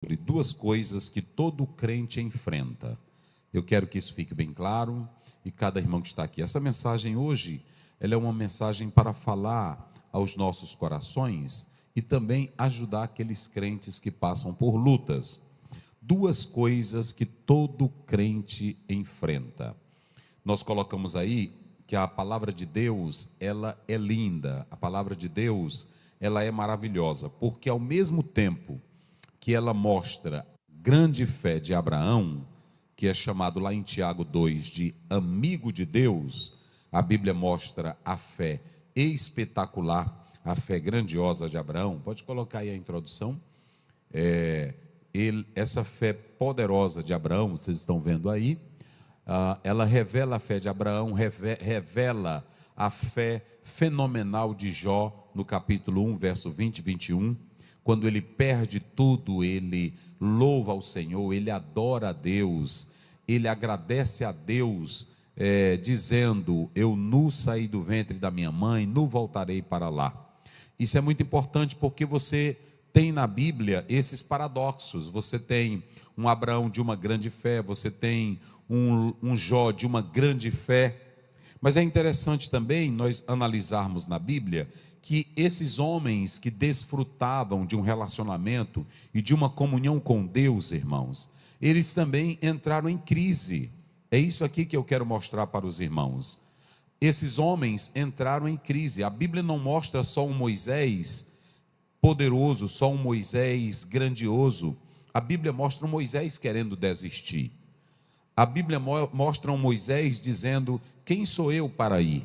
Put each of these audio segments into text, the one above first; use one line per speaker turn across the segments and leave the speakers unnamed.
sobre duas coisas que todo crente enfrenta. Eu quero que isso fique bem claro e cada irmão que está aqui. Essa mensagem hoje, ela é uma mensagem para falar aos nossos corações e também ajudar aqueles crentes que passam por lutas. Duas coisas que todo crente enfrenta. Nós colocamos aí que a palavra de Deus, ela é linda. A palavra de Deus, ela é maravilhosa, porque ao mesmo tempo que ela mostra grande fé de Abraão, que é chamado lá em Tiago 2 de amigo de Deus, a Bíblia mostra a fé espetacular, a fé grandiosa de Abraão. Pode colocar aí a introdução. Essa fé poderosa de Abraão, vocês estão vendo aí, ela revela a fé de Abraão, revela a fé fenomenal de Jó, no capítulo 1, verso 20 e 21, quando ele perde tudo, ele louva ao Senhor, ele adora a Deus, ele agradece a Deus, dizendo: eu nu saí do ventre da minha mãe, nu voltarei para lá. Isso é muito importante porque você tem na Bíblia esses paradoxos. Você tem um Abraão de uma grande fé, você tem um Jó de uma grande fé, mas é interessante também nós analisarmos na Bíblia que esses homens que desfrutavam de um relacionamento e de uma comunhão com Deus, irmãos, eles também entraram em crise. É isso aqui que eu quero mostrar para os irmãos. Esses homens entraram em crise. A Bíblia não mostra só um Moisés poderoso, só um Moisés grandioso. A Bíblia mostra um Moisés querendo desistir. A Bíblia mostra um Moisés dizendo: quem sou eu para ir?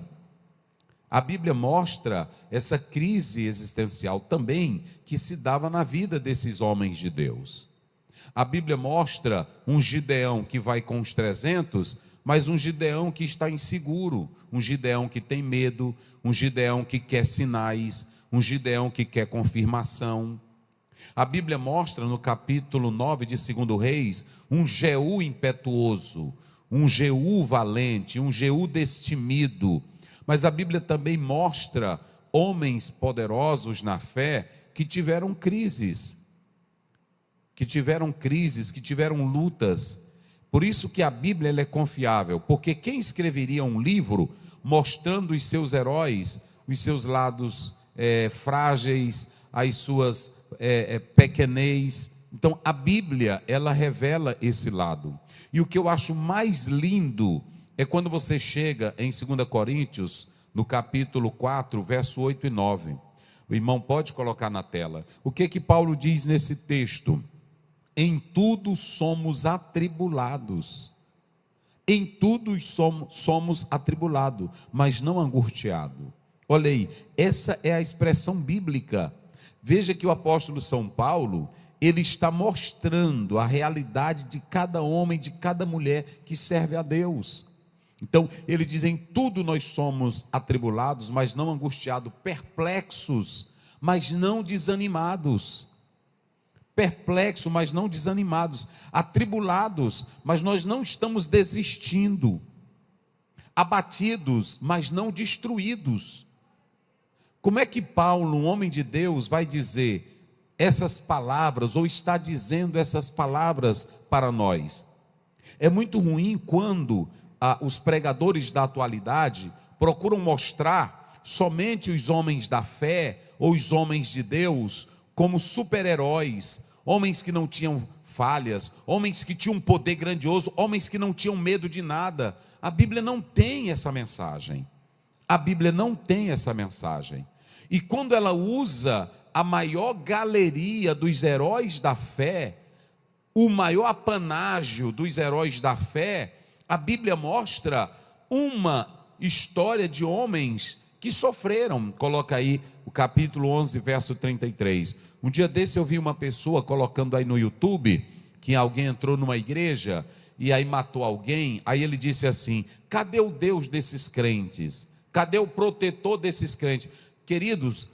A Bíblia mostra essa crise existencial também que se dava na vida desses homens de Deus. A Bíblia mostra um Gideão que vai com os 300, mas um Gideão que está inseguro, um Gideão que tem medo, um Gideão que quer sinais, um Gideão que quer confirmação. A Bíblia mostra no capítulo 9 de 2 Reis, um Jeú impetuoso, um Jeú valente, um Jeú destemido. Mas a Bíblia também mostra homens poderosos na fé que tiveram crises, que tiveram lutas. Por isso que a Bíblia ela é confiável, porque quem escreveria um livro mostrando os seus heróis, os seus lados frágeis, as suas pequenez? Então a Bíblia ela revela esse lado. E o que eu acho mais lindo é quando você chega em 2 Coríntios, no capítulo 4, verso 8 e 9. O irmão pode colocar na tela. O que Paulo diz nesse texto? Em tudo somos atribulados. Em tudo somos atribulados, mas não angustiados. Olha aí, essa é a expressão bíblica. Veja que o apóstolo São Paulo, ele está mostrando a realidade de cada homem, de cada mulher que serve a Deus. Então, ele diz: em tudo nós somos atribulados, mas não angustiados, perplexos, mas não desanimados. Perplexos, mas não desanimados, atribulados, mas nós não estamos desistindo, abatidos, mas não destruídos. Como é que Paulo, um homem de Deus, vai dizer essas palavras, ou está dizendo essas palavras para nós? É muito ruim quando os pregadores da atualidade procuram mostrar somente os homens da fé, ou os homens de Deus, como super-heróis, homens que não tinham falhas, homens que tinham um poder grandioso, homens que não tinham medo de nada. A Bíblia não tem essa mensagem. A Bíblia não tem essa mensagem. E quando ela usa a maior galeria dos heróis da fé, o maior apanágio dos heróis da fé, a Bíblia mostra uma história de homens que sofreram. Coloca aí o capítulo 11, verso 33. Um dia desse eu vi uma pessoa colocando aí no YouTube que alguém entrou numa igreja e aí matou alguém. Aí ele disse assim: cadê o Deus desses crentes? Cadê o protetor desses crentes? Queridos,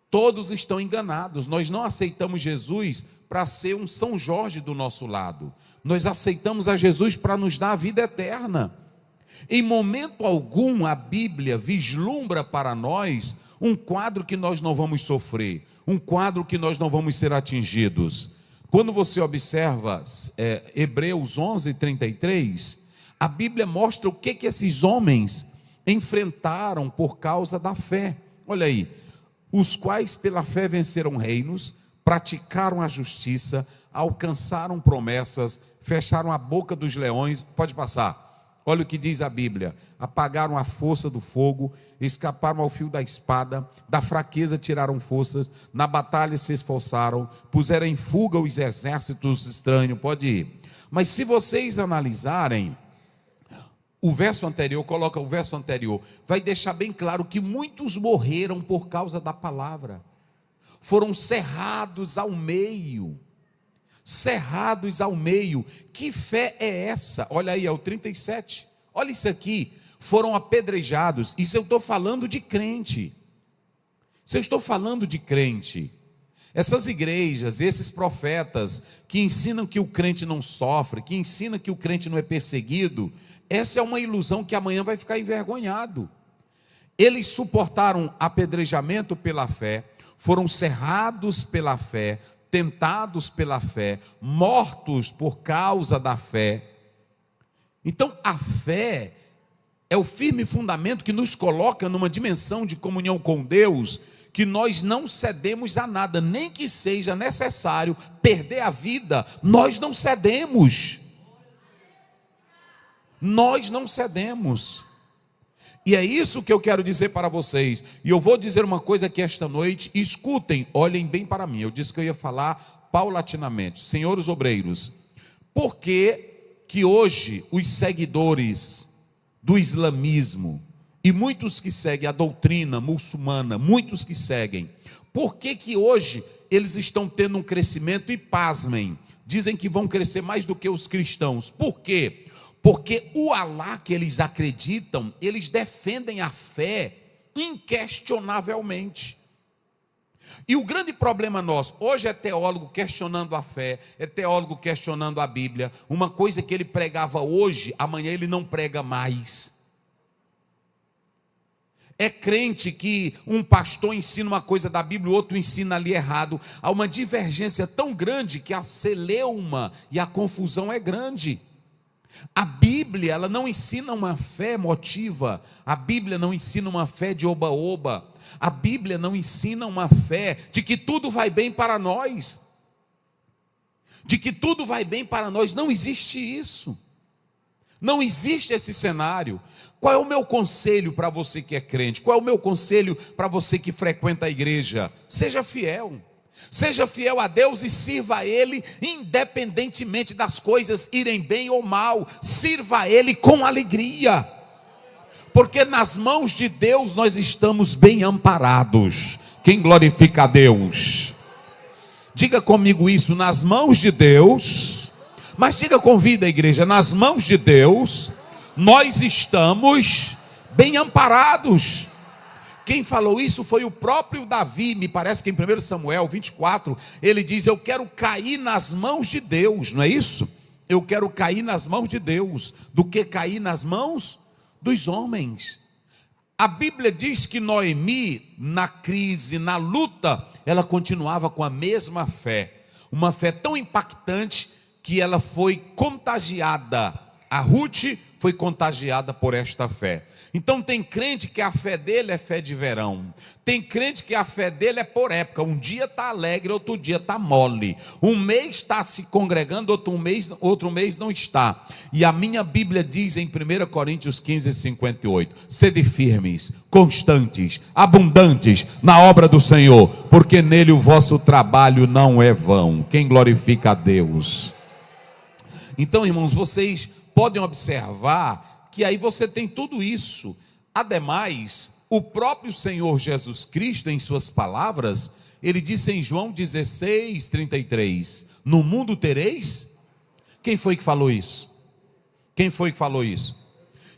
todos estão enganados. Nós não aceitamos Jesus para ser um São Jorge do nosso lado. Nós aceitamos a Jesus para nos dar a vida eterna. Em momento algum a Bíblia vislumbra para nós um quadro que nós não vamos sofrer, um quadro que nós não vamos ser atingidos. Quando você observa Hebreus 11:33, a Bíblia mostra o que esses homens enfrentaram por causa da fé. Olha aí, os quais pela fé venceram reinos, praticaram a justiça, alcançaram promessas, fecharam a boca dos leões. Pode passar. Olha o que diz a Bíblia: apagaram a força do fogo, escaparam ao fio da espada, da fraqueza tiraram forças, na batalha se esforçaram, puseram em fuga os exércitos estranhos. Pode ir. Mas se vocês analisarem o verso anterior, coloca o verso anterior, vai deixar bem claro que muitos morreram por causa da palavra, foram cerrados ao meio. Cerrados ao meio. Que fé é essa? Olha aí, é o 37. Olha isso aqui. Foram apedrejados. Isso eu estou falando de crente. Isso eu estou falando de crente. Essas igrejas, esses profetas que ensinam que o crente não sofre, que ensinam que o crente não é perseguido, essa é uma ilusão que amanhã vai ficar envergonhado. Eles suportaram apedrejamento pela fé, foram cerrados pela fé, tentados pela fé, mortos por causa da fé. Então a fé é o firme fundamento que nos coloca numa dimensão de comunhão com Deus, que nós não cedemos a nada, nem que seja necessário perder a vida, nós não cedemos. Nós não cedemos. E é isso que eu quero dizer para vocês. E eu vou dizer uma coisa aqui esta noite. Escutem, olhem bem para mim. Eu disse que eu ia falar paulatinamente. Senhores obreiros, por que hoje os seguidores do islamismo e muitos que seguem a doutrina muçulmana, muitos que seguem, por que hoje eles estão tendo um crescimento? E pasmem, dizem que vão crescer mais do que os cristãos. Por quê? Porque o Alá que eles acreditam, eles defendem a fé inquestionavelmente. E o grande problema nosso, hoje é teólogo questionando a fé, é teólogo questionando a Bíblia. Uma coisa que ele pregava hoje, amanhã ele não prega mais. É crente que um pastor ensina uma coisa da Bíblia, o outro ensina ali errado. Há uma divergência tão grande que a celeuma e a confusão é grande. A Bíblia, ela não ensina uma fé emotiva. A Bíblia não ensina uma fé de oba-oba. A Bíblia não ensina uma fé de que tudo vai bem para nós. De que tudo vai bem para nós. Não existe isso. Não existe esse cenário. Qual é o meu conselho para você que é crente? Qual é o meu conselho para você que frequenta a igreja? Seja fiel. Seja fiel a Deus e sirva a Ele, independentemente das coisas irem bem ou mal. Sirva a Ele com alegria, porque nas mãos de Deus nós estamos bem amparados. Quem glorifica a Deus? Diga comigo isso: nas mãos de Deus. Mas diga com vida, igreja: nas mãos de Deus nós estamos bem amparados. Quem falou isso foi o próprio Davi. Me parece que em 1 Samuel 24 ele diz: eu quero cair nas mãos de Deus. Não é isso? Eu quero cair nas mãos de Deus do que cair nas mãos dos homens. A Bíblia diz que Noemi, na crise, na luta, ela continuava com a mesma fé. Uma fé tão impactante que ela foi contagiada. A Ruth foi contagiada por esta fé. Então tem crente que a fé dele é fé de verão. Tem crente que a fé dele é por época. Um dia está alegre, outro dia está mole. Um mês está se congregando, outro mês não está. E a minha Bíblia diz em 1 Coríntios 15:58: sede firmes, constantes, abundantes na obra do Senhor, porque nele o vosso trabalho não é vão. Quem glorifica a Deus? Então, irmãos, vocês podem observar que aí você tem tudo isso. Ademais, o próprio Senhor Jesus Cristo, em suas palavras, ele disse em João 16:33: no mundo tereis. Quem foi que falou isso? Quem foi que falou isso?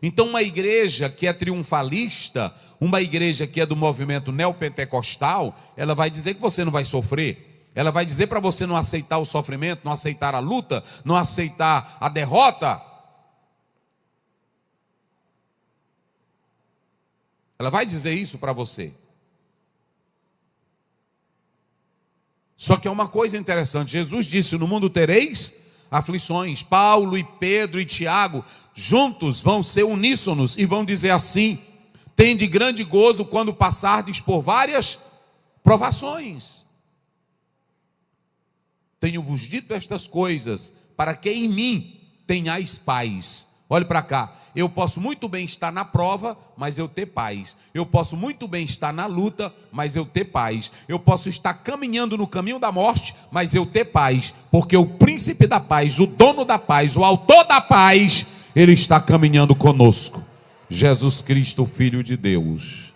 Então uma igreja que é triunfalista, uma igreja que é do movimento neopentecostal, ela vai dizer que você não vai sofrer. Ela vai dizer para você não aceitar o sofrimento, não aceitar a luta, não aceitar a derrota. Ela vai dizer isso para você. Só que é uma coisa interessante, Jesus disse: no mundo tereis aflições. Paulo e Pedro e Tiago juntos vão ser uníssonos e vão dizer assim: tende grande gozo quando passardes por várias provações. Tenho-vos dito estas coisas para que em mim tenhais paz. Olhe para cá, eu posso muito bem estar na prova, mas eu ter paz. Eu posso muito bem estar na luta, mas eu ter paz. Eu posso estar caminhando no caminho da morte, mas eu ter paz, porque o príncipe da paz, o dono da paz, o autor da paz, ele está caminhando conosco. Jesus Cristo, Filho de Deus.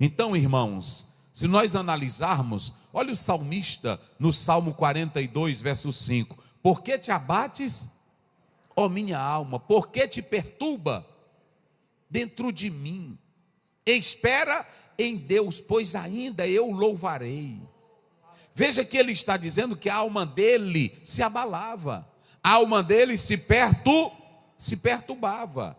Então, irmãos, se nós analisarmos, olha o salmista no Salmo 42, verso 5. Por que te abates, ó minha alma? Por que te perturba dentro de mim? Espera em Deus, pois ainda eu louvarei. Veja que ele está dizendo que a alma dele se abalava, a alma dele se perturbava.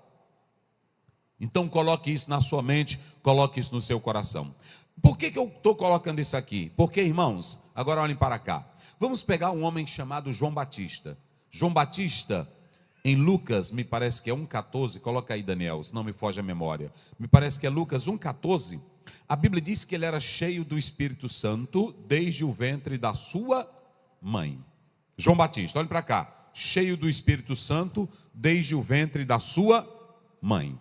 Então coloque isso na sua mente, coloque isso no seu coração. Por que eu estou colocando isso aqui? Porque, irmãos, agora olhem para cá. Vamos pegar um homem chamado João Batista. João Batista, em Lucas, me parece que é 1,14, coloca aí, Daniel, se não me foge a memória. Me parece que é Lucas 1,14. A Bíblia diz que ele era cheio do Espírito Santo desde o ventre da sua mãe. João Batista, olhe para cá. Cheio do Espírito Santo desde o ventre da sua mãe.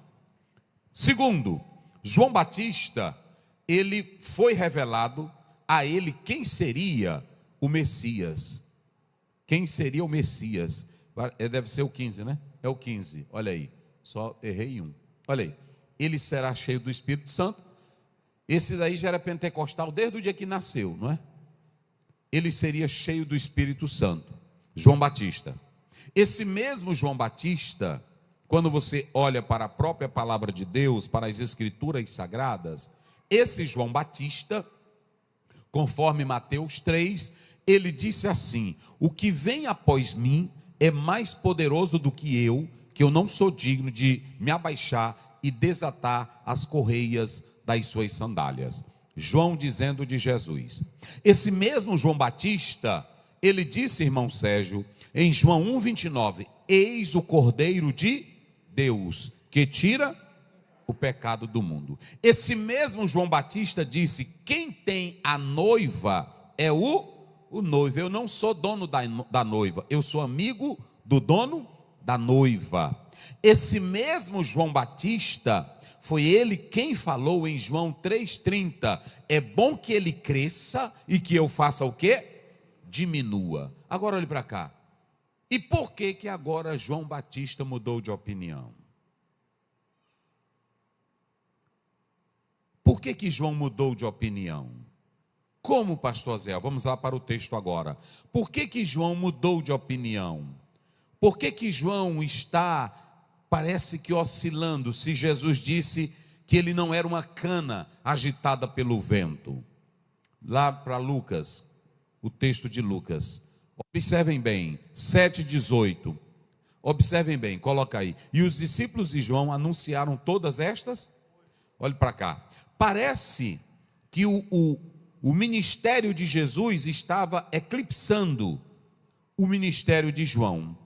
Segundo, João Batista, ele foi revelado a ele quem seria o Messias. Quem seria o Messias? Deve ser o 15, né? É o 15, olha aí. Só errei um. Olha aí. Ele será cheio do Espírito Santo. Esse daí já era pentecostal desde o dia que nasceu, não é? Ele seria cheio do Espírito Santo. João Batista. Esse mesmo João Batista, quando você olha para a própria palavra de Deus, para as Escrituras Sagradas, esse João Batista, conforme Mateus 3, ele disse assim: o que vem após mim é mais poderoso do que eu não sou digno de me abaixar e desatar as correias das suas sandálias. João dizendo de Jesus. Esse mesmo João Batista, ele disse, irmão Sérgio, em João 1,29, eis o Cordeiro de Deus, que tira o pecado do mundo. Esse mesmo João Batista disse: quem tem a noiva é o noivo. Eu não sou dono da noiva, eu sou amigo do dono da noiva. Esse mesmo João Batista, foi ele quem falou em João 3,30, é bom que ele cresça e que eu faça o quê? Diminua. Agora olhe para cá. E por que agora João Batista mudou de opinião? Por que João mudou de opinião? Como, pastor Zé? Vamos lá para o texto agora. Por que João mudou de opinião? Por que João está, parece que oscilando, se Jesus disse que ele não era uma cana agitada pelo vento? Lá para Lucas, o texto de Lucas. Observem bem, 7,18. Observem bem, coloca aí. E os discípulos de João anunciaram todas estas? Olhe para cá. Parece que o ministério de Jesus estava eclipsando o ministério de João.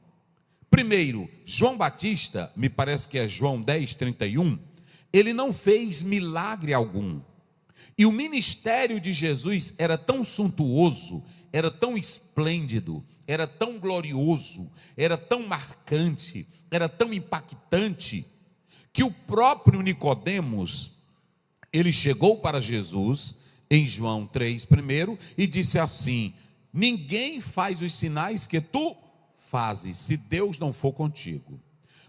Primeiro, João Batista, me parece que é João 10,31, ele não fez milagre algum. E o ministério de Jesus era tão suntuoso, era tão esplêndido, era tão glorioso, era tão marcante, era tão impactante, que o próprio Nicodemos, ele chegou para Jesus, em João 3 primeiro, e disse assim: ninguém faz os sinais que tu fazes, se Deus não for contigo.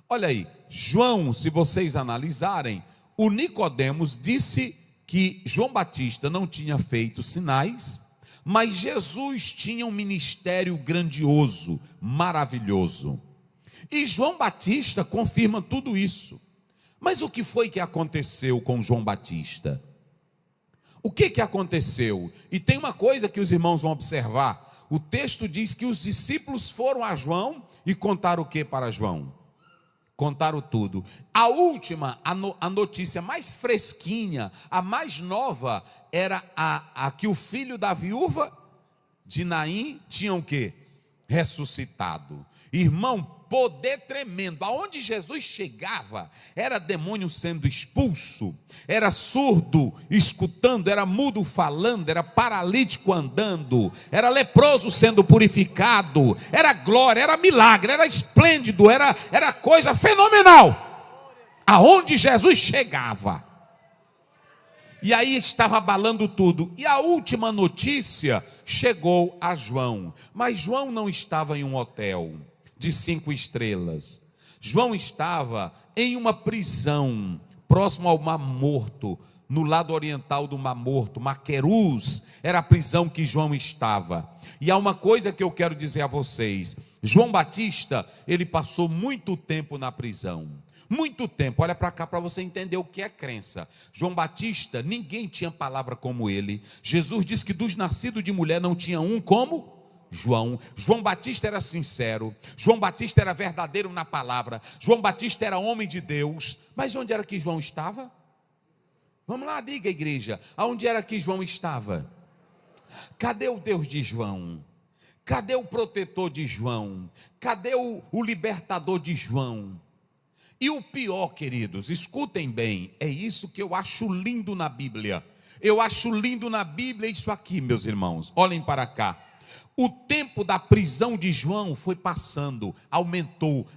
Olha aí, João, se vocês analisarem, o Nicodemos disse que João Batista não tinha feito sinais, mas Jesus tinha um ministério grandioso, maravilhoso. E João Batista confirma tudo isso. Mas o que foi que aconteceu com João Batista? O que aconteceu? E tem uma coisa que os irmãos vão observar. O texto diz que os discípulos foram a João e contaram o que para João? Contaram tudo. A última, a notícia mais fresquinha, a mais nova, era a que o filho da viúva de Naim tinham o quê? Ressuscitado. Irmão, poder tremendo. Aonde Jesus chegava, era demônio sendo expulso, era surdo escutando, era mudo falando, era paralítico andando, era leproso sendo purificado, era glória, era milagre, era esplêndido, era coisa fenomenal. Aonde Jesus chegava. E aí estava abalando tudo. E a última notícia chegou a João. Mas João não estava em um hotel de 5 estrelas. João estava em uma prisão próximo ao Mar Morto, no lado oriental do Mar Morto. Maquerus era a prisão que João estava. E há uma coisa que eu quero dizer a vocês. João Batista, ele passou muito tempo na prisão. Muito tempo. Olha para cá para você entender o que é crença. João Batista, ninguém tinha palavra como ele. Jesus disse que dos nascidos de mulher não tinha um como João. João Batista era sincero. João Batista era verdadeiro na palavra. João Batista era homem de Deus. Mas onde era que João estava? Vamos lá, diga, igreja. Aonde era que João estava? Cadê o Deus de João? Cadê o protetor de João? Cadê o libertador de João? E o pior, queridos, escutem bem, é isso que eu acho lindo na Bíblia. Eu acho lindo na Bíblia isso aqui, meus irmãos. Olhem para cá. O tempo da prisão de João foi passando, aumentou.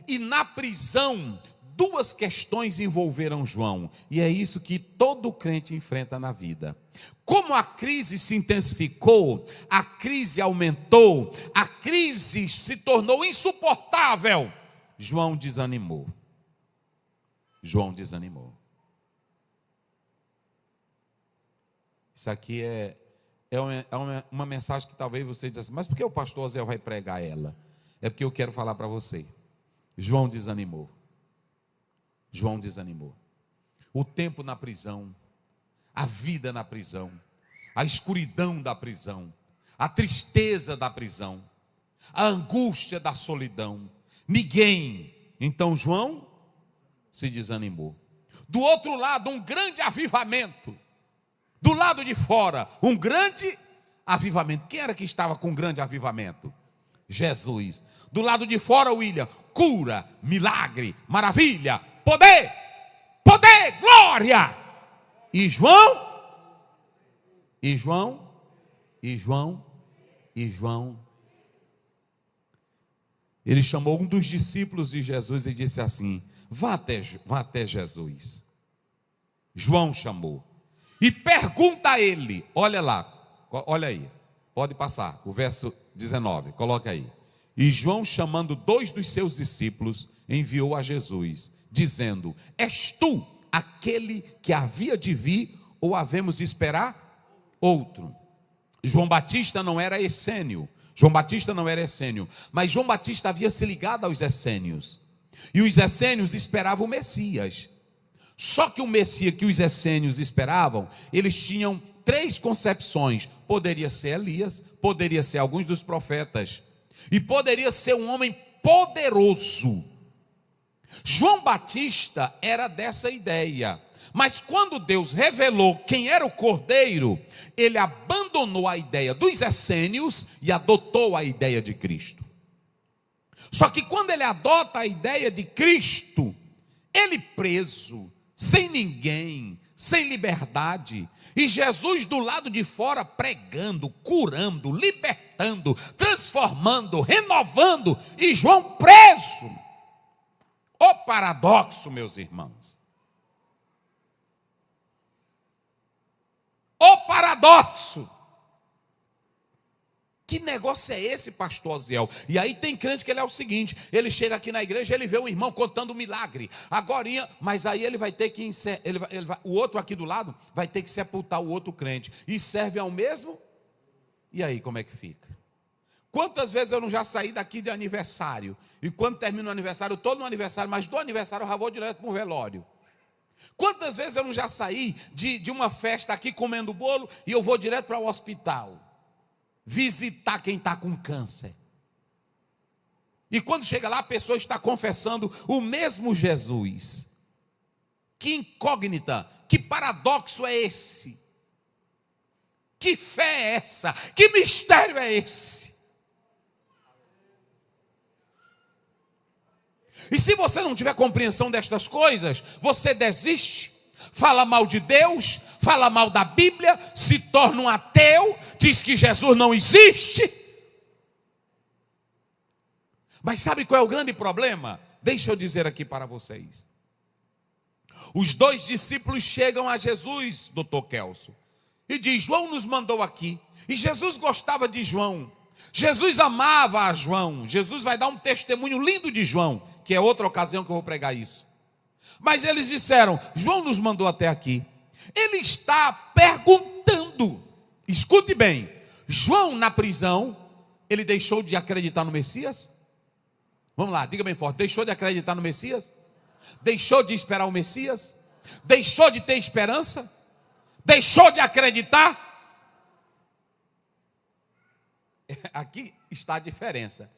E na prisão, 2 questões envolveram João. E é isso que todo crente enfrenta na vida. Como a crise se intensificou, a crise aumentou, a crise se tornou insuportável, João desanimou. Isso aqui é uma mensagem que talvez você diga assim, mas por que o pastor Zé vai pregar ela? É porque eu quero falar para você. João desanimou. O tempo na prisão, a vida na prisão, a escuridão da prisão, a tristeza da prisão, a angústia da solidão. Então João se desanimou. Do outro lado, um grande avivamento. Do lado de fora, um grande avivamento. Quem era que estava com um grande avivamento? Jesus. Do lado de fora, William, cura, milagre, maravilha, poder, glória. E João, ele chamou um dos discípulos de Jesus e disse assim: vá até Jesus. João chamou e pergunta a ele, olha aí, pode passar, o verso 19, coloca aí. E João, chamando 2 dos seus discípulos, enviou a Jesus, dizendo: és tu aquele que havia de vir, ou havemos de esperar outro? João Batista não era essênio, mas João Batista havia se ligado aos essênios, e os essênios esperavam o Messias. Só que o Messias que os essênios esperavam, eles tinham 3 concepções: poderia ser Elias, poderia ser alguns dos profetas, e poderia ser um homem poderoso. João Batista era dessa ideia, mas quando Deus revelou quem era o Cordeiro, ele abandonou a ideia dos essênios e adotou a ideia de Cristo. Só que quando ele adota a ideia de Cristo, ele preso, sem ninguém, sem liberdade, e Jesus do lado de fora pregando, curando, libertando, transformando, renovando, e João preso. O paradoxo, meus irmãos. O paradoxo. Que negócio é esse, pastor Aziel? E aí tem crente que ele é o seguinte: ele chega aqui na igreja, ele vê um irmão contando um milagre, agorinha, mas aí ele vai ter que o outro aqui do lado vai ter que sepultar o outro crente, e serve ao mesmo. E aí como é que fica? Quantas vezes eu não já saí daqui de aniversário, e quando termina o aniversário, eu estou no aniversário, mas do aniversário eu já vou direto para um velório. Quantas vezes eu não já saí de uma festa aqui comendo bolo, e eu vou direto para o hospital visitar quem está com câncer. E quando chega lá, a pessoa está confessando o mesmo Jesus. Que incógnita, que paradoxo é esse? Que fé é essa? Que mistério é esse? E se você não tiver compreensão destas coisas, você desiste, fala mal de Deus, fala mal da Bíblia, se torna um ateu, diz que Jesus não existe. Mas sabe qual é o grande problema? Deixa eu dizer aqui para vocês. Os 2 discípulos chegam a Jesus, doutor Kelso, e diz: João nos mandou aqui. E Jesus gostava de João. Jesus amava a João. Jesus vai dar um testemunho lindo de João, que é outra ocasião que eu vou pregar isso. Mas eles disseram: João nos mandou até aqui. Ele está perguntando. Escute bem. João na prisão, ele deixou de acreditar no Messias? Vamos lá, diga bem forte. Deixou de acreditar no Messias? Deixou de esperar o Messias? Deixou de ter esperança? Deixou de acreditar? Aqui está a diferença.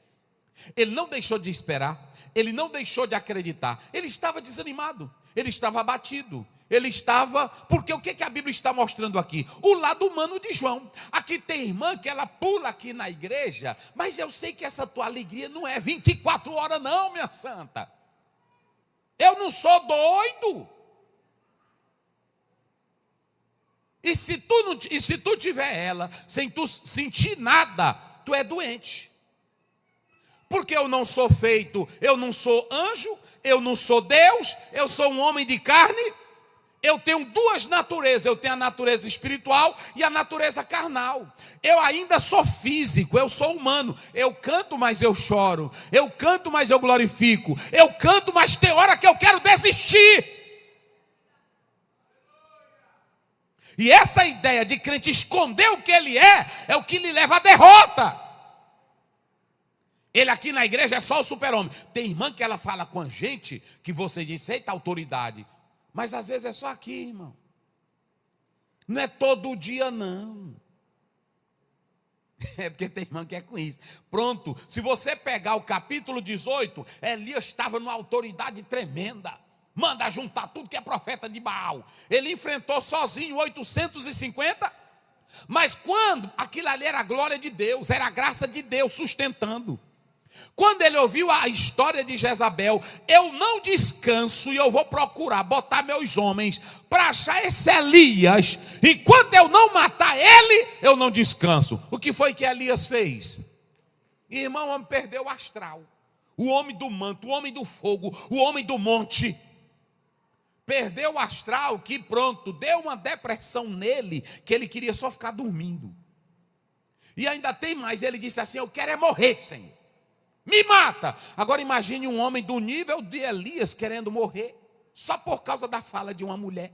Ele não deixou de esperar, ele não deixou de acreditar, ele estava desanimado, ele estava abatido, ele estava, porque o que a Bíblia está mostrando aqui? O lado humano de João. Aqui tem irmã que ela pula aqui na igreja, mas eu sei que essa tua alegria não é 24 horas não, minha santa. Eu não sou doido. E se tu tiver ela, sem tu sentir nada, tu é doente. Porque eu não sou feito, eu não sou anjo, eu não sou Deus, eu sou um homem de carne. Eu tenho 2 naturezas, eu tenho a natureza espiritual e a natureza carnal. Eu ainda sou físico, eu sou humano. Eu canto, mas eu choro. Eu canto, mas eu glorifico. Eu canto, mas tem hora que eu quero desistir. E essa ideia de crente esconder o que ele é o que lhe leva à derrota. Ele aqui na igreja é só o super-homem. Tem irmã que ela fala com a gente, que você diz: eita, autoridade. Mas às vezes é só aqui, irmão. Não é todo dia, não. É porque tem irmão que é com isso. Pronto, se você pegar o capítulo 18, Elias estava numa autoridade tremenda. Manda juntar tudo que é profeta de Baal. Ele enfrentou sozinho 850. Mas quando aquilo ali era a glória de Deus, era a graça de Deus sustentando. Quando ele ouviu a história de Jezabel: eu não descanso e eu vou procurar botar meus homens para achar esse Elias. Enquanto eu não matar ele, eu não descanso. O que foi que Elias fez? Irmão, o homem perdeu o astral. O homem do manto, o homem do fogo, o homem do monte. Perdeu o astral, que pronto, deu uma depressão nele, que ele queria só ficar dormindo. E ainda tem mais, ele disse assim: eu quero é morrer, Senhor. Me mata. Agora imagine um homem do nível de Elias querendo morrer, só por causa da fala de uma mulher.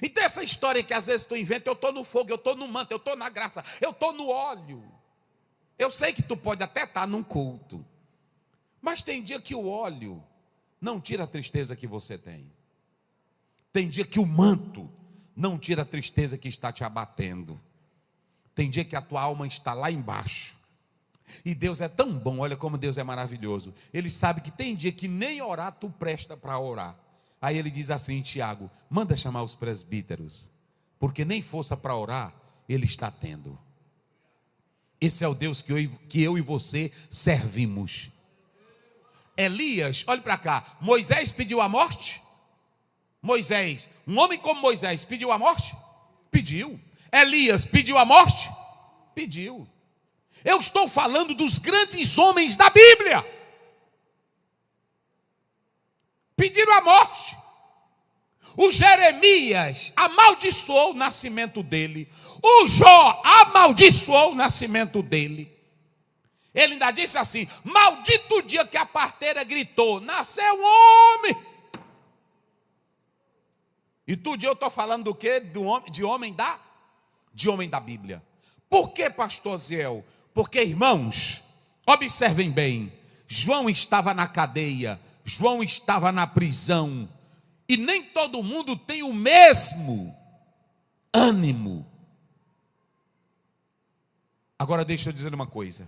Então essa história que às vezes tu inventa: eu estou no fogo, eu estou no manto, eu estou na graça, eu estou no óleo. Eu sei que tu pode até estar num culto, mas tem dia que o óleo não tira a tristeza que você tem. Tem dia que o manto não tira a tristeza que está te abatendo. Tem dia que a tua alma está lá embaixo. E Deus é tão bom, olha como Deus é maravilhoso. Ele sabe que tem dia que nem orar tu presta para orar. Aí ele diz assim: Tiago, manda chamar os presbíteros, porque nem força para orar ele está tendo. Esse é o Deus que eu e você servimos. Elias, olhe para cá, Moisés pediu a morte? Moisés, um homem como Moisés, pediu a morte? Pediu. Elias pediu a morte? Pediu. Eu estou falando dos grandes homens da Bíblia. Pediram a morte. O Jeremias amaldiçoou o nascimento dele. O Jó amaldiçoou o nascimento dele. Ele ainda disse assim: maldito o dia que a parteira gritou: nasceu um homem. E tudo eu estou falando do quê? De homem da Bíblia. Por que, pastor Ziel? Porque, irmãos, observem bem, João estava na cadeia, João estava na prisão, e nem todo mundo tem o mesmo ânimo. Agora deixa eu dizer uma coisa: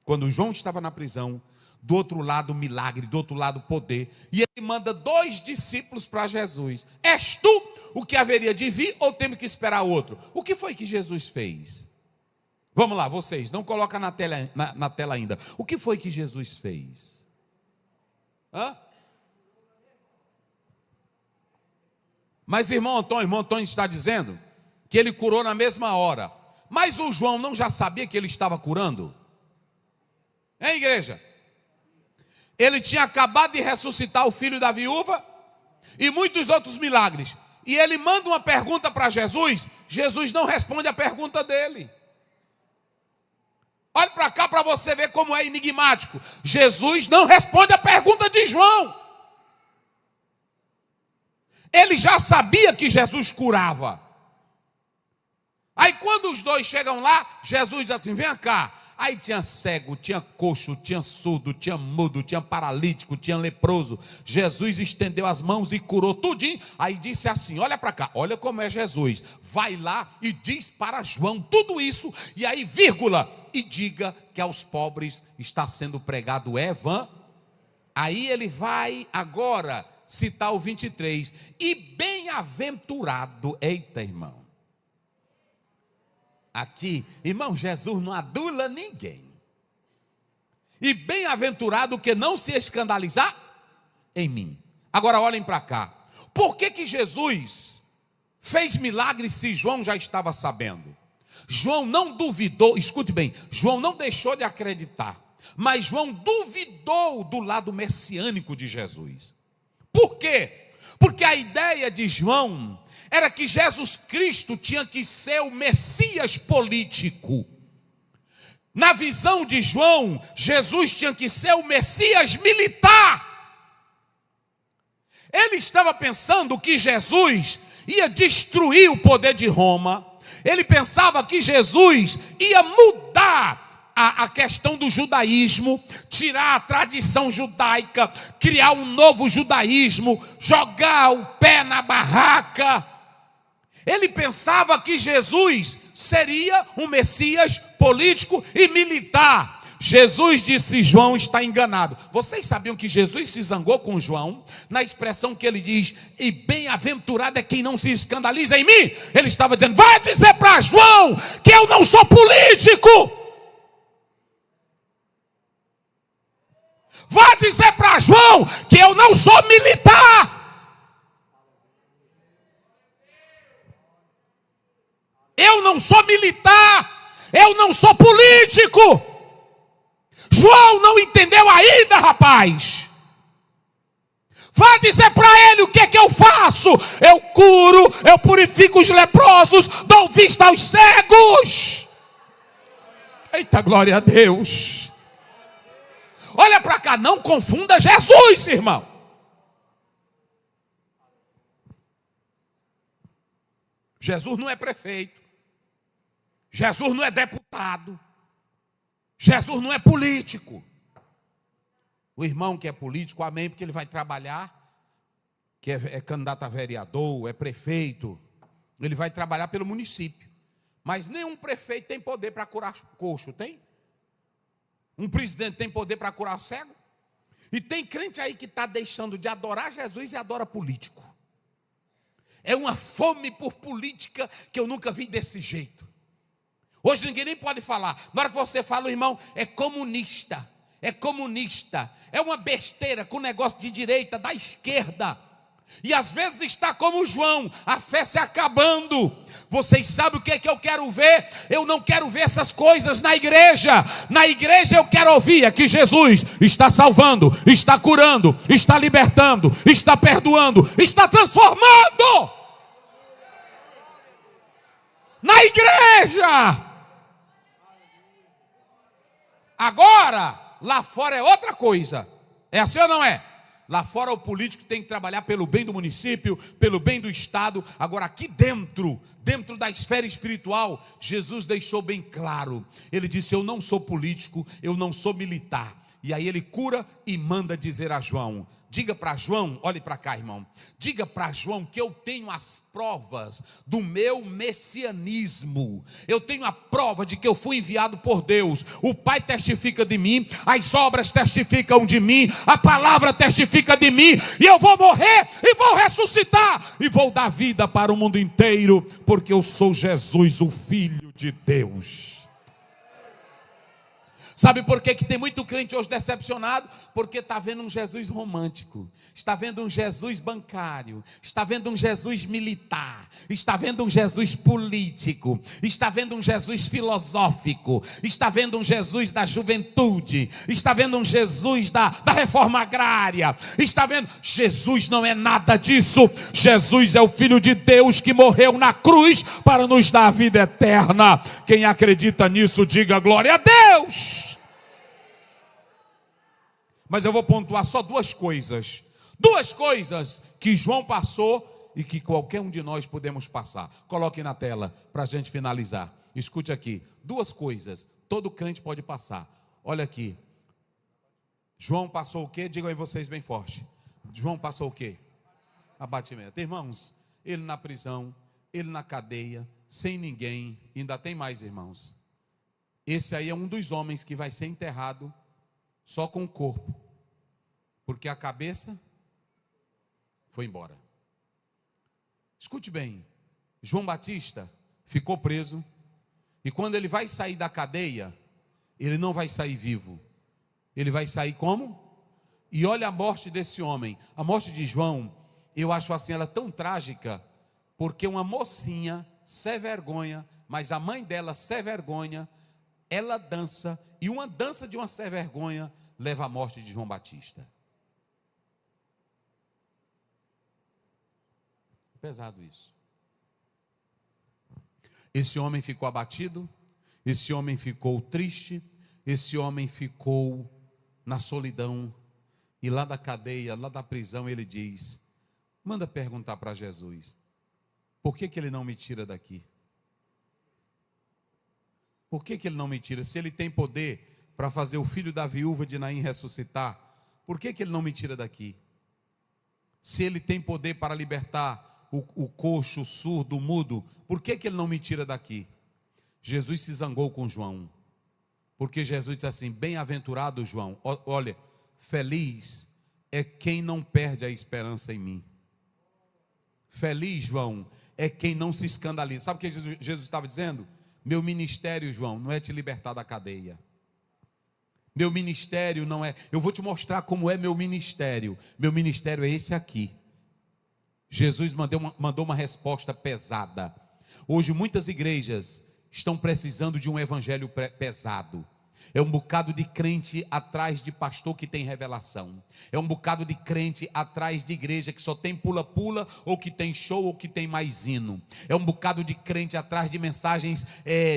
quando João estava na prisão, do outro lado milagre, do outro lado poder. E ele manda 2 discípulos para Jesus. És tu o que haveria de vir ou temos que esperar outro? O que foi que Jesus fez? Vamos lá, vocês, não coloca na tela ainda. O que foi que Jesus fez? Hã? Mas irmão Antônio está dizendo que ele curou na mesma hora. Mas o João não já sabia que ele estava curando? Hein, igreja? Ele tinha acabado de ressuscitar o filho da viúva e muitos outros milagres. E ele manda uma pergunta para Jesus. Jesus não responde a pergunta dele. Olhe para cá para você ver como é enigmático. Jesus não responde a pergunta de João. Ele já sabia que Jesus curava. Aí quando os dois chegam lá, Jesus diz assim, vem cá. Aí tinha cego, tinha coxo, tinha surdo, tinha mudo, tinha paralítico, tinha leproso. Jesus estendeu as mãos e curou tudinho. Aí disse assim, olha para cá, olha como é Jesus. Vai lá e diz para João tudo isso. E aí, vírgula, e diga que aos pobres está sendo pregado o evangelho. Aí ele vai agora citar o 23. E bem-aventurado, eita irmão. Aqui, irmão, Jesus não adula ninguém. E bem-aventurado que não se escandalizar em mim. Agora olhem para cá. Por que Jesus fez milagres se João já estava sabendo? João não duvidou, escute bem, João não deixou de acreditar, mas João duvidou do lado messiânico de Jesus. Por quê? Porque a ideia de João era que Jesus Cristo tinha que ser o Messias político. Na visão de João, Jesus tinha que ser o Messias militar. Ele estava pensando que Jesus ia destruir o poder de Roma. Ele pensava que Jesus ia mudar a questão do judaísmo, tirar a tradição judaica, criar um novo judaísmo, jogar o pé na barraca. Ele pensava que Jesus seria um Messias político e militar. Jesus disse, João está enganado. Vocês sabiam que Jesus se zangou com João? Na expressão que ele diz, e bem-aventurado é quem não se escandaliza em mim. Ele estava dizendo, vai dizer para João que eu não sou político. Vai dizer para João que eu não sou militar. Eu não sou militar, eu não sou político. João não entendeu ainda, rapaz. Vá dizer para ele o que é que eu faço. Eu curo, eu purifico os leprosos, dou vista aos cegos. Eita, glória a Deus. Olha para cá, não confunda Jesus, irmão. Jesus não é prefeito. Jesus não é deputado. Jesus não é político. O irmão que é político, amém, porque ele vai trabalhar, que é candidato a vereador, é prefeito, ele vai trabalhar pelo município. Mas nenhum prefeito tem poder para curar coxo, tem? Um presidente tem poder para curar cego? E tem crente aí que está deixando de adorar Jesus e adora político. É uma fome por política que eu nunca vi desse jeito. Hoje ninguém nem pode falar. Na hora que você fala, o irmão é comunista. É comunista. É uma besteira com negócio de direita, da esquerda. E às vezes está como João, a fé se acabando. Vocês sabem o que é que eu quero ver? Eu não quero ver essas coisas na igreja. Na igreja eu quero ouvir que Jesus está salvando, está curando, está libertando, está perdoando, está transformando. Na igreja. Agora, lá fora é outra coisa. É assim ou não é? Lá fora o político tem que trabalhar pelo bem do município, pelo bem do estado. Agora aqui dentro da esfera espiritual, Jesus deixou bem claro. Ele disse, eu não sou político, eu não sou militar. E aí ele cura e manda dizer a João. Diga para João, olhe para cá, irmão. Diga para João que eu tenho as provas do meu messianismo. Eu tenho a prova de que eu fui enviado por Deus. O Pai testifica de mim, as obras testificam de mim, a palavra testifica de mim, e eu vou morrer e vou ressuscitar e vou dar vida para o mundo inteiro, porque eu sou Jesus, o Filho de Deus. Sabe por que tem muito crente hoje decepcionado? Porque está vendo um Jesus romântico, está vendo um Jesus bancário, está vendo um Jesus militar, está vendo um Jesus político, está vendo um Jesus filosófico, está vendo um Jesus da juventude, está vendo um Jesus da reforma agrária, está vendo... Jesus não é nada disso. Jesus é o Filho de Deus que morreu na cruz para nos dar a vida eterna. Quem acredita nisso, diga glória a Deus. Mas eu vou pontuar só duas coisas que João passou e que qualquer um de nós podemos passar. Coloque na tela para a gente finalizar. Escute aqui, duas coisas, todo crente pode passar. Olha aqui, João passou o quê? Digam aí vocês bem forte. João passou o quê? Abatimento. Irmãos, ele na prisão, ele na cadeia, sem ninguém, ainda tem mais, irmãos. Esse aí é um dos homens que vai ser enterrado só com o corpo, porque a cabeça foi embora. Escute bem, João Batista ficou preso, e quando ele vai sair da cadeia, ele não vai sair vivo, ele vai sair como? E olha a morte desse homem. A morte de João, eu acho assim, ela tão trágica, porque uma mocinha sem vergonha, mas a mãe dela sem vergonha, ela dança, e uma dança de uma sem vergonha leva à morte de João Batista. Pesado isso. Esse homem ficou abatido, esse homem ficou triste, esse homem ficou na solidão, e lá da cadeia, lá da prisão, ele diz: manda perguntar para Jesus, por que ele não me tira daqui? Por que ele não me tira? Se ele tem poder para fazer o filho da viúva de Naim ressuscitar, por que ele não me tira daqui? Se ele tem poder para libertar o coxo, o surdo, o mudo, por que ele não me tira daqui? Jesus se zangou com João, porque Jesus disse assim: bem-aventurado João, olha, feliz é quem não perde a esperança em mim. Feliz, João, é quem não se escandaliza. Sabe o que Jesus estava dizendo? Meu ministério, João, não é te libertar da cadeia. Meu ministério não é... Eu vou te mostrar como é meu ministério. Meu ministério é esse aqui. Jesus mandou uma resposta pesada. Hoje muitas igrejas estão precisando de um evangelho pesado. É um bocado de crente atrás de pastor que tem revelação. É um bocado de crente atrás de igreja que só tem pula-pula, ou que tem show, ou que tem mais hino. É um bocado de crente atrás de mensagens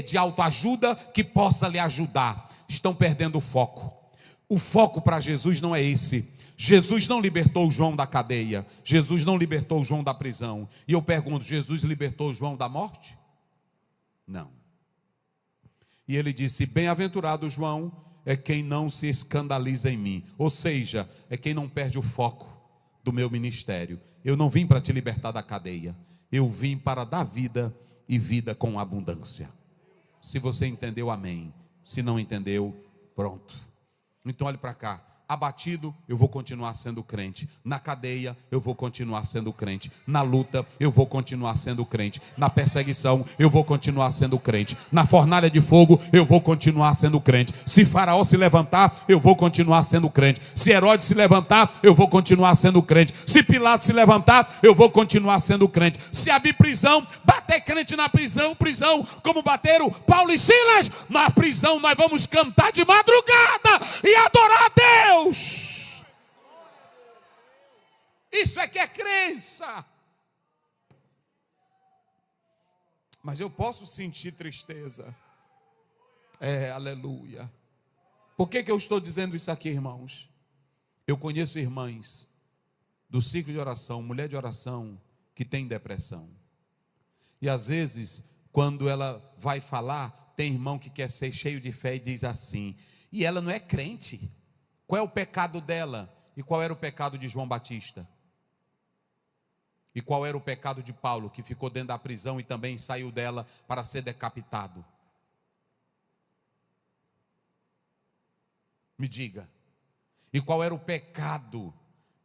de autoajuda que possa lhe ajudar. Estão perdendo o foco. O foco para Jesus não é esse. Jesus não libertou João da cadeia. Jesus não libertou João da prisão. E eu pergunto, Jesus libertou João da morte? Não. E ele disse: bem-aventurado João é quem não se escandaliza em mim. Ou seja, é quem não perde o foco do meu ministério. Eu não vim para te libertar da cadeia. Eu vim para dar vida, e vida com abundância. Se você entendeu, amém. Se não entendeu, pronto. Então olhe para cá. Abatido, eu vou continuar sendo crente. Na cadeia, eu vou continuar sendo crente. Na luta, eu vou continuar sendo crente. Na perseguição, eu vou continuar sendo crente. Na fornalha de fogo, eu vou continuar sendo crente. Se Faraó se levantar, eu vou continuar sendo crente. Se Herodes se levantar, eu vou continuar sendo crente. Se Pilatos se levantar, eu vou continuar sendo crente. Se abrir prisão, bater crente na prisão, como bateram Paulo e Silas, na prisão nós vamos cantar de madrugada e adorar a Deus. Isso é que é crença. Mas eu posso sentir tristeza. Aleluia. Por que eu estou dizendo isso aqui, irmãos? Eu conheço irmãs do ciclo de oração, mulher de oração, que tem depressão. E às vezes, quando ela vai falar, tem irmão que quer ser cheio de fé e diz assim: e ela não é crente. Qual é o pecado dela? E qual era o pecado de João Batista? E qual era o pecado de Paulo, que ficou dentro da prisão e também saiu dela para ser decapitado? Me diga. E qual era o pecado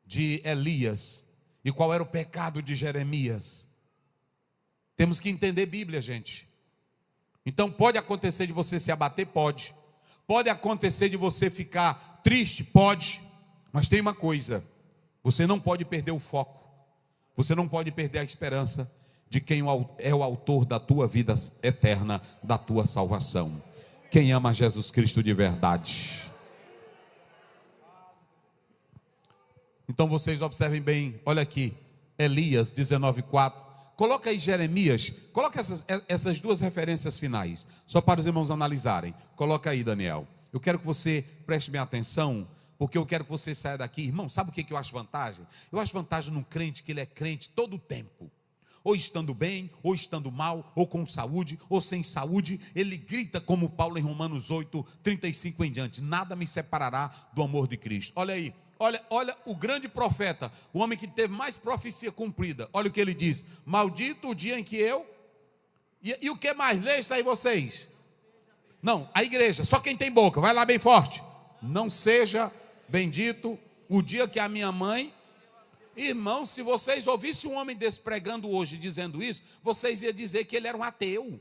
de Elias? E qual era o pecado de Jeremias? Temos que entender Bíblia, gente. Então pode acontecer de você se abater? Pode. Pode acontecer de você ficar triste? Pode. Mas tem uma coisa: você não pode perder o foco. Você não pode perder a esperança de quem é o autor da tua vida eterna, da tua salvação. Quem ama Jesus Cristo de verdade. Então vocês observem bem, olha aqui, Elias 19:4. Coloca aí Jeremias, coloca essas duas referências finais, só para os irmãos analisarem. Coloca aí, Daniel. Eu quero que você preste bem atenção, porque eu quero que você saia daqui. Irmão, sabe o que eu acho vantagem? Eu acho vantagem num crente que ele é crente todo o tempo. Ou estando bem, ou estando mal, ou com saúde, ou sem saúde, ele grita como Paulo em Romanos 8:35 em diante: nada me separará do amor de Cristo. Olha aí, olha o grande profeta, o homem que teve mais profecia cumprida. Olha o que ele diz: maldito o dia em que eu... E o que mais? Leia isso aí vocês. Não, a igreja, só quem tem boca, vai lá bem forte. Não seja bendito o dia que a minha mãe... Irmão, se vocês ouvissem um homem desse pregando hoje, dizendo isso, vocês iam dizer que ele era um ateu.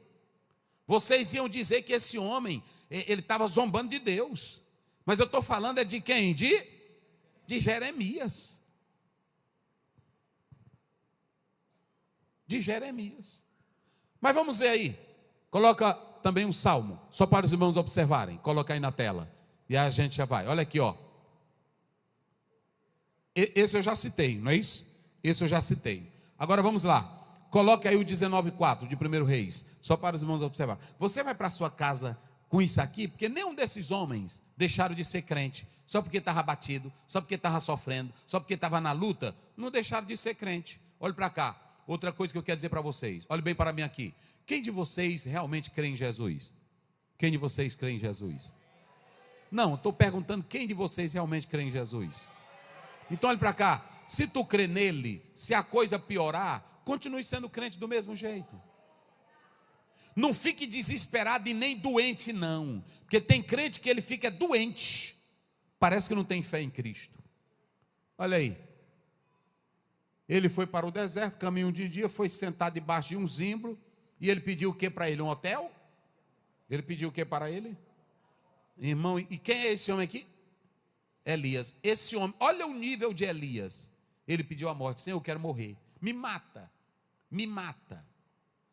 Vocês iam dizer que esse homem, ele estava zombando de Deus. Mas eu estou falando é de quem? De Jeremias. De Jeremias. Mas vamos ver aí. Coloca também um salmo, só para os irmãos observarem. Coloca aí na tela. E aí a gente já vai. Olha aqui, ó. Esse eu já citei, não é isso? Esse eu já citei. Agora vamos lá. Coloca aí o 19:4 de 1 Reis, só para os irmãos observar. Você vai para a sua casa com isso aqui, porque nenhum desses homens deixaram de ser crente, só porque estava batido, só porque estava sofrendo, só porque estava na luta, não deixaram de ser crente. Olhe para cá. Outra coisa que eu quero dizer para vocês, olhe bem para mim aqui. Quem de vocês realmente crê em Jesus? Quem de vocês crê em Jesus? Não, estou perguntando quem de vocês realmente crê em Jesus. Então olhe para cá, se tu crê nele, se a coisa piorar, continue sendo crente do mesmo jeito. Não fique desesperado e nem doente não, porque tem crente que ele fica doente, parece que não tem fé em Cristo. Olha aí, ele foi para o deserto, caminho de dia, foi sentado debaixo de um zimbro, e ele pediu o que para ele? Um hotel? Ele pediu o que para ele? Irmão, e quem é esse homem aqui? Elias. Esse homem, olha o nível de Elias. Ele pediu a morte: Senhor, eu quero morrer, me mata, me mata.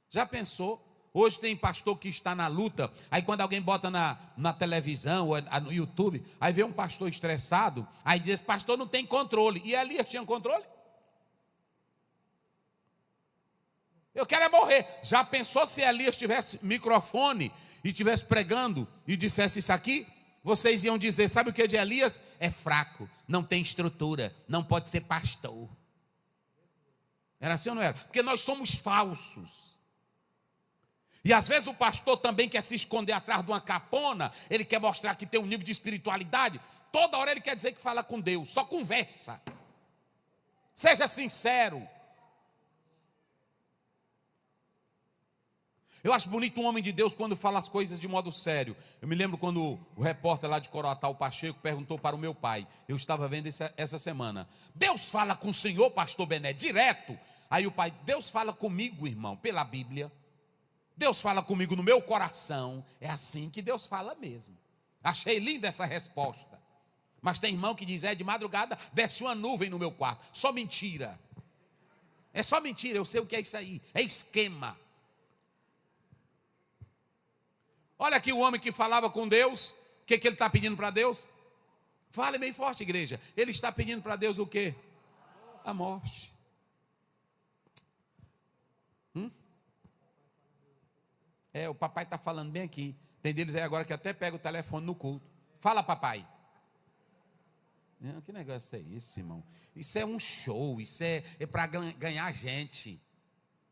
Já pensou? Hoje tem pastor que está na luta, aí quando alguém bota na televisão ou no YouTube, aí vê um pastor estressado, aí diz: pastor não tem controle. E Elias tinha controle? Eu quero é morrer. Já pensou se Elias tivesse microfone e estivesse pregando e dissesse isso aqui? Vocês iam dizer: sabe o que de Elias? É fraco, não tem estrutura, não pode ser pastor. Era assim ou não era? Porque nós somos falsos. E às vezes o pastor também quer se esconder atrás de uma capona, ele quer mostrar que tem um nível de espiritualidade. Toda hora ele quer dizer que fala com Deus, só conversa. Seja sincero. Eu acho bonito um homem de Deus quando fala as coisas de modo sério. Eu me lembro quando o repórter lá de Coroatá, o Pacheco, perguntou para o meu pai. Eu estava vendo essa semana. Deus fala com o senhor, pastor Bené, direto? Aí o pai disse: Deus fala comigo, irmão, pela Bíblia. Deus fala comigo no meu coração. É assim que Deus fala mesmo. Achei linda essa resposta. Mas tem irmão que diz: de madrugada desce uma nuvem no meu quarto. Só mentira. É só mentira, eu sei o que é isso aí. É esquema. Olha aqui o homem que falava com Deus. O que ele está pedindo para Deus? Fale bem forte, igreja. Ele está pedindo para Deus o quê? A morte. O papai está falando bem aqui. Tem deles aí agora que até pega o telefone no culto. Fala, papai. Não, que negócio é esse, irmão? Isso é um show. Isso é para ganhar gente.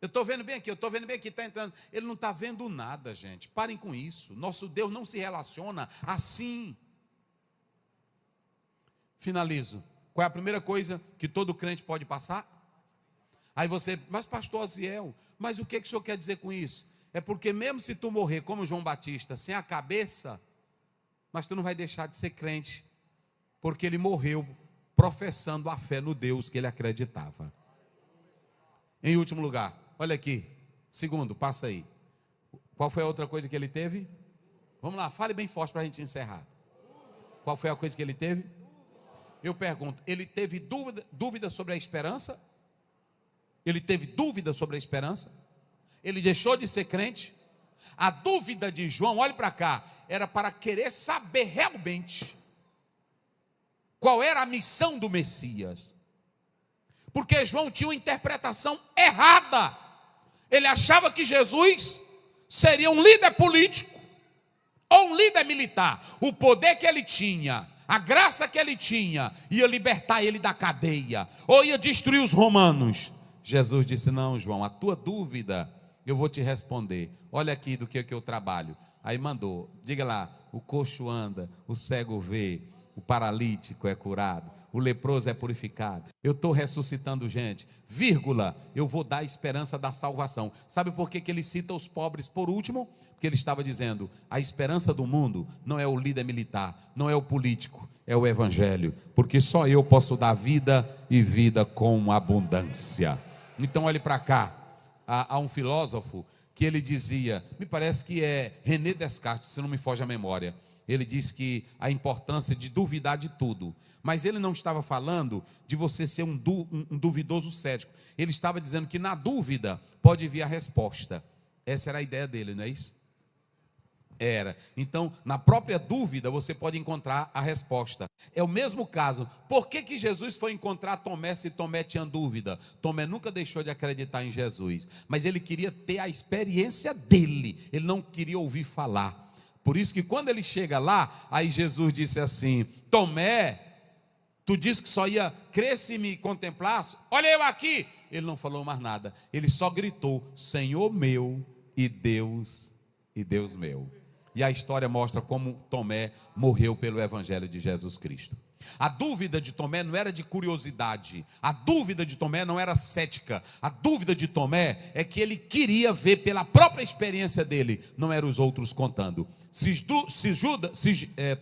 Eu estou vendo bem aqui, está entrando. Ele não está vendo nada, gente. Parem com isso. Nosso Deus não se relaciona assim. finalizo. Qual é a primeira coisa que todo crente pode passar? Aí você, mas pastor Aziel, mas o que o senhor quer dizer com isso? É porque mesmo se tu morrer como João Batista, sem a cabeça, mas tu não vai deixar de ser crente, porque ele morreu professando a fé no Deus que ele acreditava. Em último lugar, olha aqui, segundo, passa aí. Qual foi a outra coisa que ele teve? Vamos lá, fale bem forte para a gente encerrar. Qual foi a coisa que ele teve? Eu pergunto, ele teve dúvida sobre a esperança? Ele teve dúvida sobre a esperança? Ele deixou de ser crente? A dúvida de João, olhe para cá, era para querer saber realmente qual era a missão do Messias. Porque João tinha uma interpretação errada. Ele achava que Jesus seria um líder político ou um líder militar. O poder que ele tinha, a graça que ele tinha, ia libertar ele da cadeia, ou ia destruir os romanos. Jesus disse, não, João, a tua dúvida, eu vou te responder. Olha aqui do que eu trabalho. Aí mandou, diga lá, o coxo anda, o cego vê, o paralítico é curado, o leproso é purificado. Eu estou ressuscitando gente, vírgula, eu vou dar a esperança da salvação. Sabe por que ele cita os pobres por último? Porque ele estava dizendo, a esperança do mundo não é o líder militar, não é o político, é o evangelho, porque só eu posso dar vida e vida com abundância. Então olhe para cá, há um filósofo que ele dizia, me parece que é René Descartes, se não me foge a memória, ele diz que a importância de duvidar de tudo, mas ele não estava falando de você ser um duvidoso cético, ele estava dizendo que na dúvida pode vir a resposta. Essa era a ideia dele, não é isso? Era. Então, na própria dúvida, você pode encontrar a resposta. É o mesmo caso. Por que Jesus foi encontrar Tomé se Tomé tinha dúvida? Tomé nunca deixou de acreditar em Jesus, mas ele queria ter a experiência dele, ele não queria ouvir falar. Por isso que quando ele chega lá, aí Jesus disse assim, Tomé, tu disse que só ia crer se me contemplasse, olha eu aqui. Ele não falou mais nada, ele só gritou, Senhor meu e Deus meu. E a história mostra como Tomé morreu pelo evangelho de Jesus Cristo. A dúvida de Tomé não era de curiosidade, a dúvida de Tomé não era cética, a dúvida de Tomé é que ele queria ver pela própria experiência dele, não eram os outros contando. Se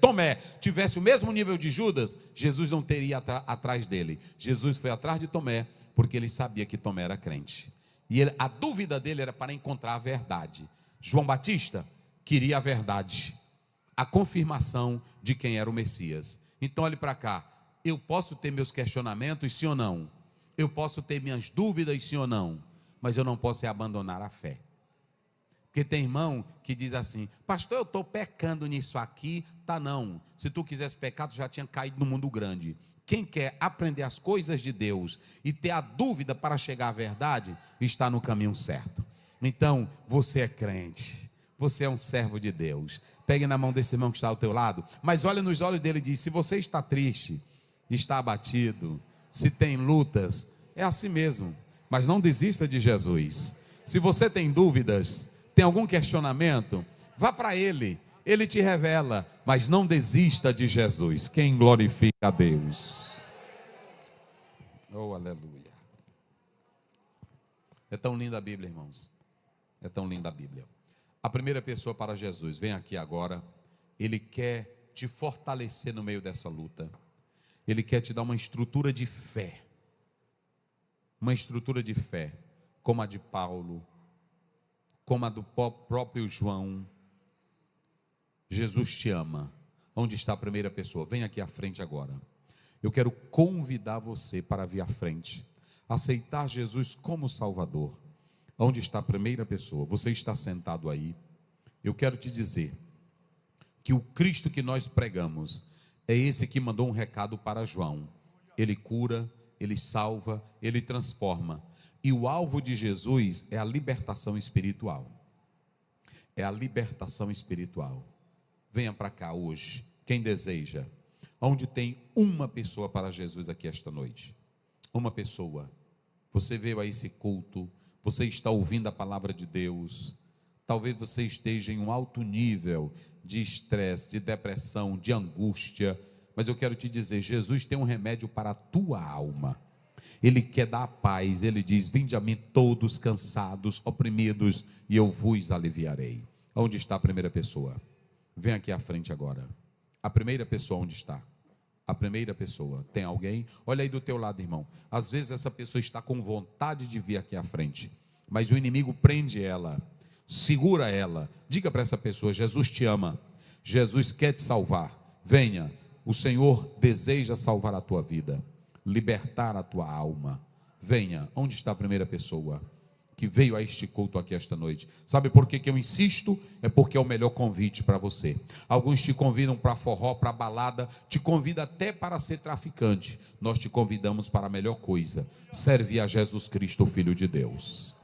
Tomé tivesse o mesmo nível de Judas, Jesus não teria atrás dele. Jesus foi atrás de Tomé porque ele sabia que Tomé era crente, e a dúvida dele era para encontrar a verdade. João Batista queria a verdade, a confirmação de quem era o Messias. Então olhe para cá, eu posso ter meus questionamentos, sim ou não? Eu posso ter minhas dúvidas, sim ou não? Mas eu não posso abandonar a fé. Porque tem irmão que diz assim, pastor, eu estou pecando nisso aqui, tá não. Se tu quisesse pecar, tu já tinha caído no mundo grande. Quem quer aprender as coisas de Deus e ter a dúvida para chegar à verdade, está no caminho certo. Então, você é crente, você é um servo de Deus. Pegue na mão desse irmão que está ao teu lado, mas olha nos olhos dele e diz, se você está triste, está abatido, se tem lutas, é assim mesmo, mas não desista de Jesus. Se você tem dúvidas, tem algum questionamento, vá para Ele, Ele te revela, mas não desista de Jesus. Quem glorifica a Deus? Oh, aleluia. É tão linda a Bíblia, irmãos. É tão linda a Bíblia. A primeira pessoa para Jesus, vem aqui agora. Ele quer te fortalecer no meio dessa luta. Ele quer te dar uma estrutura de fé. Uma estrutura de fé, como a de Paulo, como a do próprio João. Jesus te ama. Onde está a primeira pessoa? Vem aqui à frente agora. Eu quero convidar você para vir à frente, aceitar Jesus como Salvador. Onde está a primeira pessoa? Você está sentado aí. Eu quero te dizer que o Cristo que nós pregamos é esse que mandou um recado para João. Ele cura, ele salva, ele transforma. E o alvo de Jesus é a libertação espiritual. É a libertação espiritual. Venha para cá hoje, quem deseja. Onde tem uma pessoa para Jesus aqui esta noite? Uma pessoa. Você veio a esse culto, você está ouvindo a palavra de Deus, talvez você esteja em um alto nível de estresse, de depressão, de angústia, Mas eu quero te dizer, Jesus tem um remédio para a tua alma. Ele quer dar paz. Ele diz: vinde a mim todos cansados, oprimidos, e eu vos aliviarei. Onde está a primeira pessoa? Vem aqui à frente agora. A primeira pessoa onde está? A primeira pessoa. Tem alguém? Olha aí do teu lado, irmão. Às vezes essa pessoa está com vontade de vir aqui à frente, mas o inimigo prende ela, segura ela. Diga para essa pessoa: Jesus te ama, Jesus quer te salvar. Venha, o Senhor deseja salvar a tua vida, libertar a tua alma. Venha. Onde está a primeira pessoa que veio a este culto aqui esta noite? Sabe por que eu insisto? É porque é o melhor convite para você. Alguns te convidam para forró, para balada, te convida até para ser traficante. Nós te convidamos para a melhor coisa: servir a Jesus Cristo, o Filho de Deus.